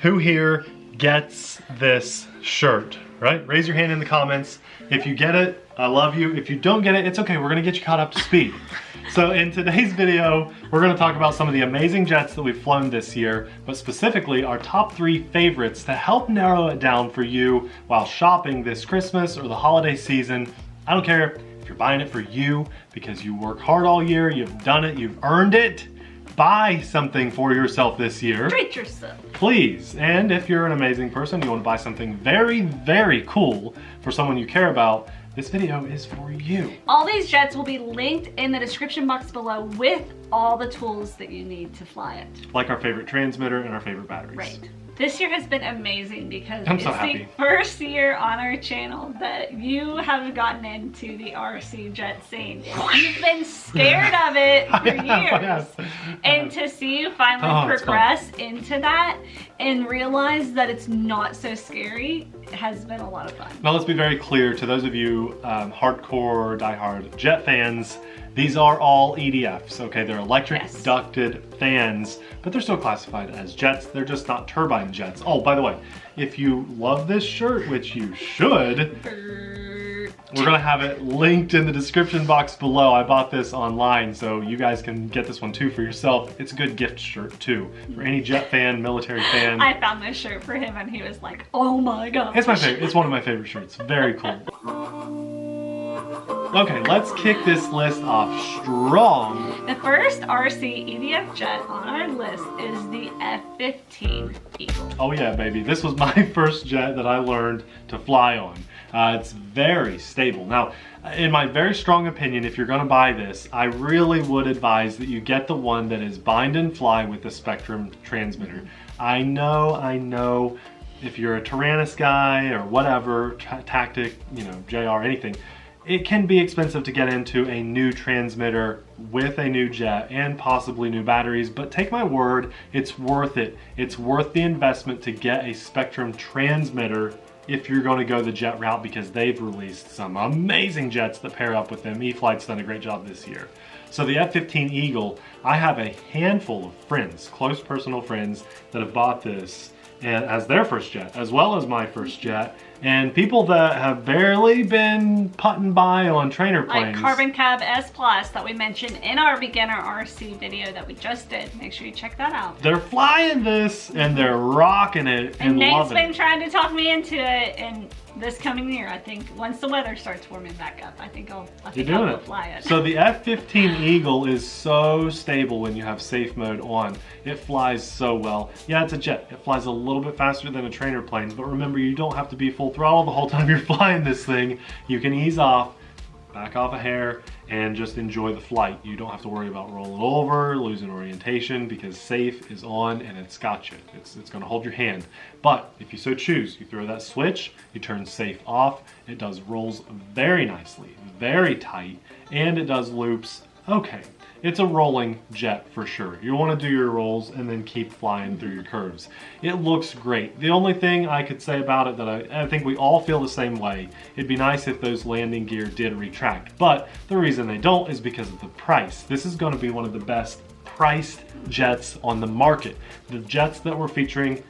Who here gets this shirt, right? Raise your hand in the comments. If you get it, I love you. If you don't get it, it's okay. We're gonna get you caught up to speed. So in today's video, we're gonna talk about some of the amazing jets that we've flown this year, but specifically our top 3 favorites to help narrow it down for you while shopping this Christmas or the holiday season. I don't care if you're buying it for you because you work hard all year, you've done it, you've earned it. Buy something for yourself this year. Treat yourself. Please. And if you're an amazing person, you want to buy something very, very cool for someone you care about, this video is for you. All these jets will be linked in the description box below with all the tools that you need to fly it. Like our favorite transmitter and our favorite batteries. Right. This year has been amazing because I'm it's so happy. the first year on our channel that you have gotten into the RC jet scene. You've been scared of it for years. And to see you finally progress into that and realize that it's not so scary has been a lot of fun. Now let's be very clear to those of you hardcore, diehard jet fans. These are all EDFs, okay? They're electric ducted fans, but they're still classified as jets. They're just not turbine jets. Oh, by the way, if you love this shirt, which you should, we're gonna have it linked in the description box below. I bought this online, so you guys can get this one too for yourself. It's a good gift shirt too, for any jet fan, military fan. I found this shirt for him and he was like, oh my god. It's my favorite, it's one of my favorite shirts, very cool. Okay, let's kick this list off strong. The first RC EDF jet on our list is the F15 Eagle. Oh yeah, baby. This was my first jet that I learned to fly on. It's very stable. Now, in my very strong opinion, if you're gonna buy this, I really would advise that you get the one that is bind and fly with the Spectrum transmitter. I know, if you're a Tyrannus guy or whatever, Tactic, you know, JR, anything, it can be expensive to get into a new transmitter with a new jet and possibly new batteries, but take my word, it's worth it. It's worth the investment to get a Spectrum transmitter if you're going to go the jet route, because they've released some amazing jets that pair up with them. E-flite's done a great job this year. So the F15 Eagle, I have a handful of friends, close personal friends, that have bought this and as their first jet, as well as my first jet, and people that have barely been putting by on trainer planes. Like Carbon Cab S Plus that we mentioned in our beginner RC video that we just did. Make sure you check that out. They're flying this and they're rocking it and Nate's loving it. been trying to talk me into it, and this coming year, I think once the weather starts warming back up, I think I'll go fly it. So the F15 Eagle is so stable when you have safe mode on. It flies so well. Yeah, it's a jet. It flies a little bit faster than a trainer plane, but remember, you don't have to be full throttle the whole time you're flying this thing. You can ease off, back off a hair, and just enjoy the flight. You don't have to worry about rolling over, losing orientation, because safe is on and it's got you. It's gonna hold your hand. But if you so choose, you throw that switch, you turn safe off, it does rolls very nicely, very tight, and it does loops okay. It's a rolling jet for sure. You want to do your rolls and then keep flying through your curves. It looks great. The only thing I could say about it that I think we all feel the same way, it'd be nice if those landing gear did retract, but the reason they don't is because of the price. This is going to be one of the best priced jets on the market. The jets that we're featuring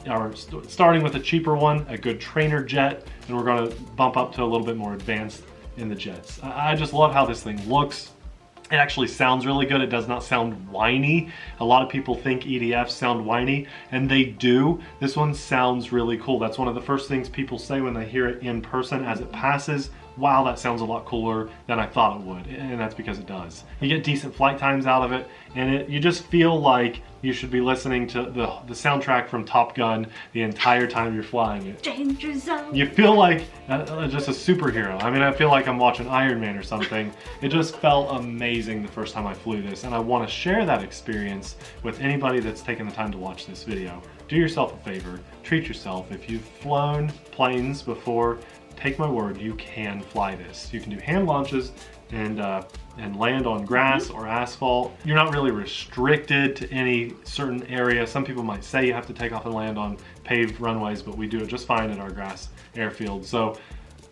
are starting with a cheaper one, a good trainer jet, and we're going to bump up to a little bit more advanced in the jets. I just love how this thing looks. It actually sounds really good. It does not sound whiny. A lot of people think EDFs sound whiny, and they do. This one sounds really cool. That's one of the first things people say when they hear it in person as it passes. Wow, that sounds a lot cooler than I thought it would, and that's because it does. You get decent flight times out of it, and you just feel like you should be listening to the soundtrack from Top Gun the entire time you're flying it. Danger zone. You feel like just a superhero. I mean, I feel like I'm watching Iron Man or something. It just felt amazing the first time I flew this, and I want to share that experience with anybody that's taken the time to watch this video. Do yourself a favor, treat yourself. If you've flown planes before, take my word, you can fly this. You can do hand launches and land on grass or asphalt. You're not really restricted to any certain area. Some people might say you have to take off and land on paved runways, but we do it just fine at our grass airfield. So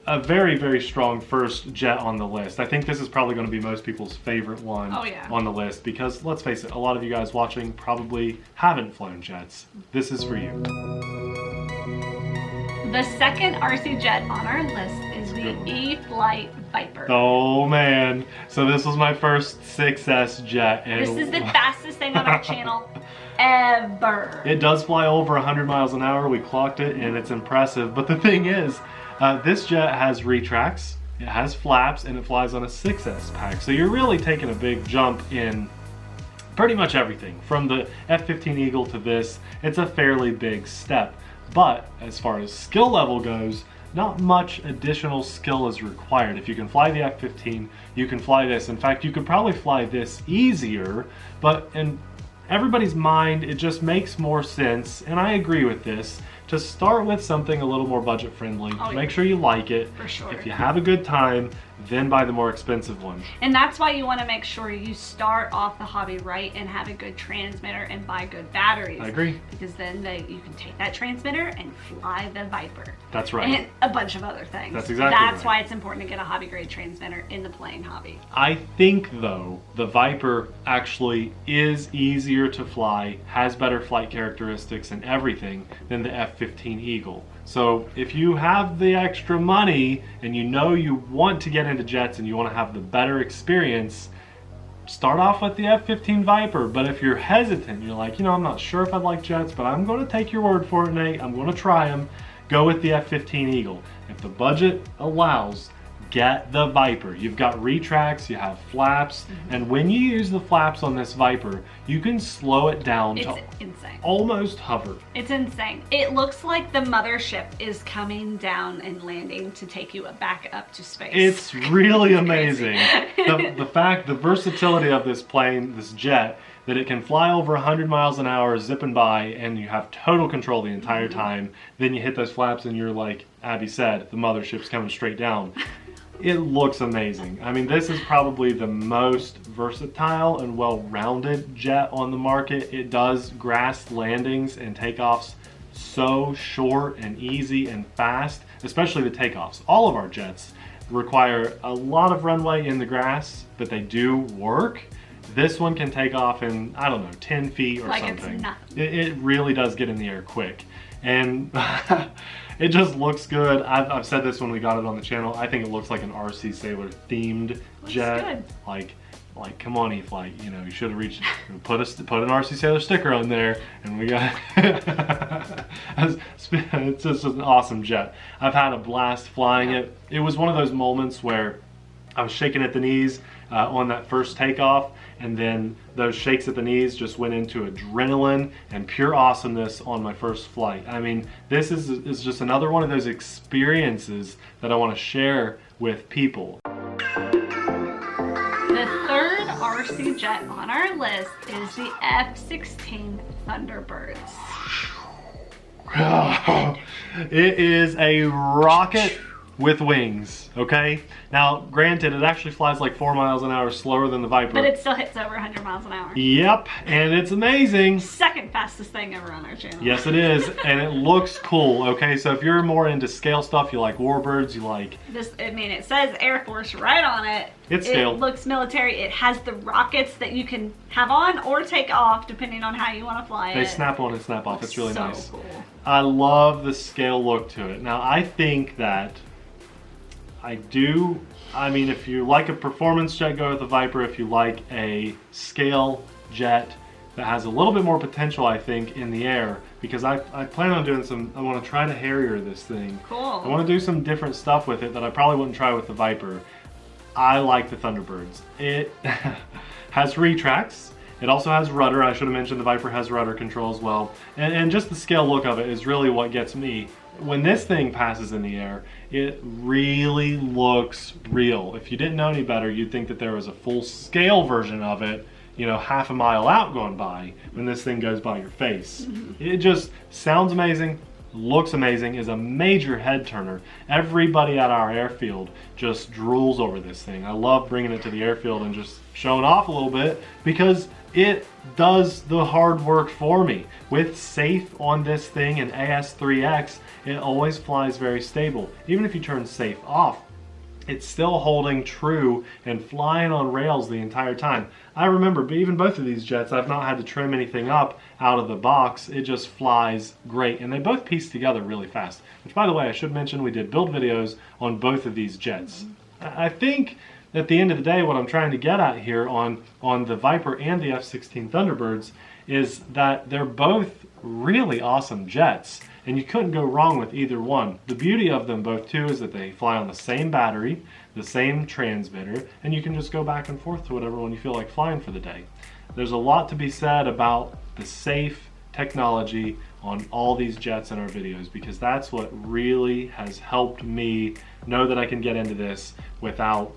a very, very strong first jet on the list. I think this is probably going to be most people's favorite one on the list because, let's face it, a lot of you guys watching probably haven't flown jets. This is for you. The second RC jet on our list is the E-Flight Viper. Oh man, so this was my first 6S jet. And this is the fastest thing on our channel ever. It does fly over 100 miles an hour. We clocked it and it's impressive. But the thing is, this jet has retracts, it has flaps, and it flies on a 6S pack. So you're really taking a big jump in pretty much everything. From the F15 Eagle to this, it's a fairly big step. But as far as skill level goes, not much additional skill is required. If you can fly the F15, you can fly this. In fact, you could probably fly this easier, but in everybody's mind, it just makes more sense, and I agree with this, to start with something a little more budget friendly. Make sure you like it. For sure. If you have a good time, then buy the more expensive one. And that's why you want to make sure you start off the hobby right and have a good transmitter and buy good batteries. I agree. Because then you can take that transmitter and fly the Viper. That's right. And a bunch of other things. That's exactly That's why it's important to get a hobby grade transmitter in the plane hobby. I think though, the Viper actually is easier to fly, has better flight characteristics and everything than the F15 Eagle. So if you have the extra money and you know you want to get into jets and you want to have the better experience, start off with the F15 Viper. But if you're hesitant, you're like, I'm not sure if I'd like jets, but I'm going to take your word for it, Nate. I'm going to try them. Go with the F15 Eagle. If the budget allows, get the Viper. You've got retracts, you have flaps, and when you use the flaps on this Viper, you can slow it down to insane. Almost hover. It's insane. It looks like the mothership is coming down and landing to take you back up to space. It's really amazing. The versatility of this plane, this jet, that it can fly over 100 miles an hour zipping by and you have total control the entire time. Then you hit those flaps and you're like Abby said, the mothership's coming straight down. It looks amazing. I mean, this is probably the most versatile and well-rounded jet on the market. It does grass landings and takeoffs so short and easy and fast, especially the takeoffs. All of our jets require a lot of runway in the grass, but they do work. This one can take off in, I don't know, 10 feet or something. It's nothing. It really does get in the air quick. And it just looks good. I've said this when we got it on the channel. I think it looks like an RC Sailor themed jet. Good. Like come on, E-Flight. You should have reached, put an RC Sailor sticker on there, and we got. It's just an awesome jet. I've had a blast flying it. It was one of those moments where I was shaking at the knees on that first takeoff, and then those shakes at the knees just went into adrenaline and pure awesomeness on my first flight. I mean, this is just another one of those experiences that I want to share with people. The third RC jet on our list is the F16 Thunderbirds. It is a rocket with wings, okay? Now, granted, it actually flies like 4 miles an hour slower than the Viper. But it still hits over 100 miles an hour. Yep, and it's amazing. Second fastest thing ever on our channel. Yes, it is, and it looks cool, okay? So if you're more into scale stuff, you like warbirds, you like... it says Air Force right on it. It's scaled. It looks military. It has the rockets that you can have on or take off, depending on how you want to fly it. They snap on and snap off. It's really nice. Cool. I love the scale look to it. Now, I think that... I mean, if you like a performance jet, go with the Viper. If you like a scale jet that has a little bit more potential, I think, in the air, because I plan on doing I want to try to Harrier this thing. Cool. I want to do some different stuff with it that I probably wouldn't try with the Viper. I like the Thunderbirds. It has retracts. It also has rudder. I should have mentioned the Viper has rudder control as well. And just the scale look of it is really what gets me. When this thing passes in the air, it really looks real. If you didn't know any better, you'd think that there was a full scale version of it, half a mile out going by when this thing goes by your face. It just sounds amazing, looks amazing, is a major head turner. Everybody at our airfield just drools over this thing. I love bringing it to the airfield and just showing off a little bit, because it does the hard work for me. With safe on this thing and AS3X, it always flies very stable. Even if you turn safe off, it's still holding true and flying on rails the entire time. I remember, even both of these jets, I've not had to trim anything up out of the box. It just flies great, and they both piece together really fast. Which, by the way, I should mention, we did build videos on both of these jets. I think at the end of the day, what I'm trying to get at here on the Viper and the F16 Thunderbirds is that they're both really awesome jets, and you couldn't go wrong with either one. The beauty of them both too is that they fly on the same battery, the same transmitter, and you can just go back and forth to whatever one you feel like flying for the day. There's a lot to be said about the safe technology on all these jets in our videos, because that's what really has helped me know that I can get into this without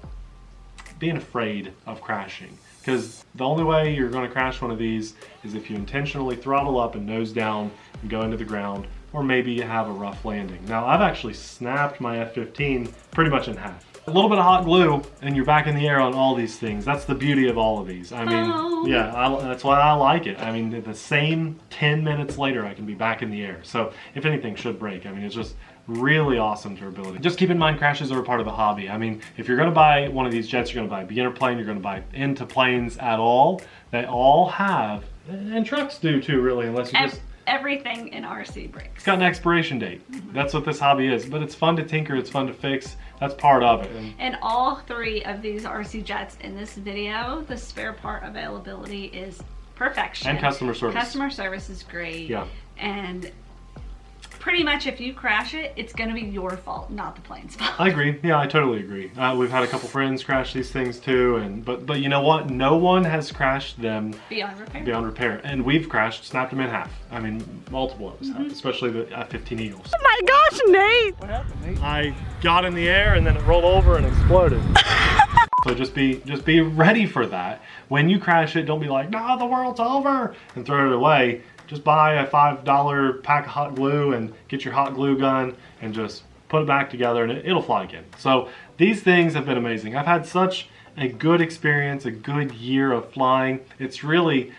being afraid of crashing. Because the only way you're going to crash one of these is if you intentionally throttle up and nose down and go into the ground, or maybe you have a rough landing. Now, I've actually snapped my F15 pretty much in half. A little bit of hot glue and you're back in the air on all these things. That's the beauty of all of these. I mean, yeah, that's why I like it. I mean, the same 10 minutes later, I can be back in the air. So if anything should break, I mean, it's just really awesome durability. Just keep in mind, crashes are a part of the hobby. I mean, if you're gonna buy one of these jets, you're gonna buy a beginner plane, you're gonna buy into planes at all. They all have, and trucks do too, really, unless you just... Everything in RC breaks. It's got an expiration date. That's what this hobby is. But it's fun to tinker, it's fun to fix. That's part of it. And all three of these RC jets in this video, the spare part availability is perfection. And customer service. Customer service is great. Yeah. And pretty much if you crash it, it's going to be your fault, not the plane's fault. I agree. Yeah, I totally agree. We've had a couple friends crash these things too, but you know what? No one has crashed them beyond repair. Beyond repair. And we've crashed, snapped them in half. I mean, multiple of us have, especially the F15 Eagles. Oh my gosh, Nate! What happened, Nate? I got in the air and then it rolled over and exploded. So just be ready for that. When you crash it, don't be like, no, the world's over, and throw it away. Just buy a $5 pack of hot glue and get your hot glue gun and just put it back together and it'll fly again. So these things have been amazing. I've had such a good experience, a good year of flying. It's really,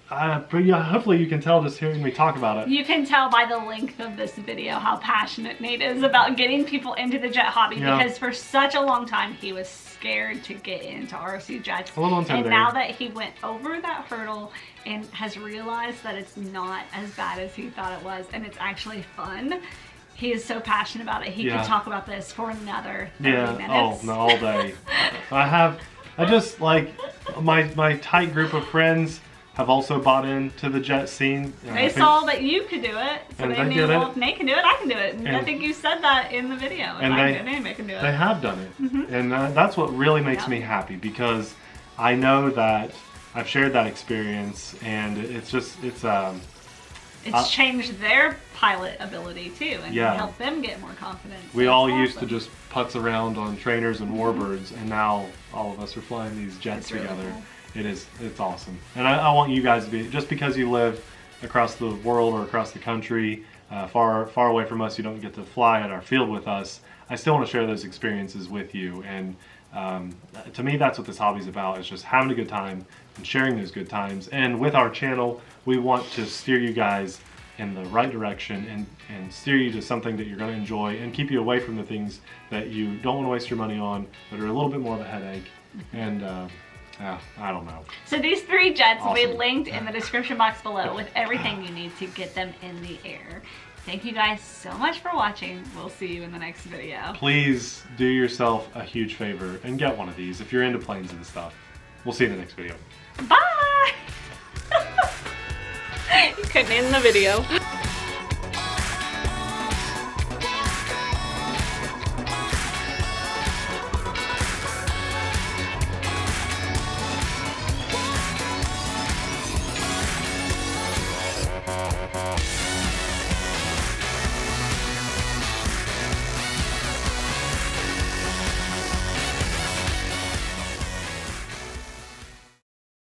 hopefully you can tell just hearing me talk about it. You can tell by the length of this video how passionate Nate is about getting people into the jet hobby, because for such a long time he was scared to get into RC jets. A little intimidating. And now that he went over that hurdle and has realized that it's not as bad as he thought it was and it's actually fun, he is so passionate about it. He could talk about this for another 30 minutes. Oh, no, all day. I just like, my tight group of friends have also bought into the jet scene. They saw that you could do it, so they knew, well, if Nate can do it, I can do it. And I think you said that in the video. If I can do it, anybody can do it. They have done it. And that's what really makes me happy, because I know that I've shared that experience, and it's changed their pilot ability too, and helped them get more confidence. We all used to just putz around on trainers and warbirds, and now all of us are flying these jets together. Really cool. It's awesome. And I want you guys to be, just because you live across the world or across the country, far away from us, you don't get to fly at our field with us, I still want to share those experiences with you. And to me, that's what this hobby's about, is just having a good time and sharing those good times. And with our channel, we want to steer you guys in the right direction and steer you to something that you're going to enjoy, and keep you away from the things that you don't want to waste your money on, that are a little bit more of a headache. And I don't know. So these three jets will be linked in the description box below with everything you need to get them in the air. Thank you guys so much for watching. We'll see you in the next video. Please do yourself a huge favor and get one of these if you're into planes and stuff. We'll see you in the next video. Bye! You couldn't end the video.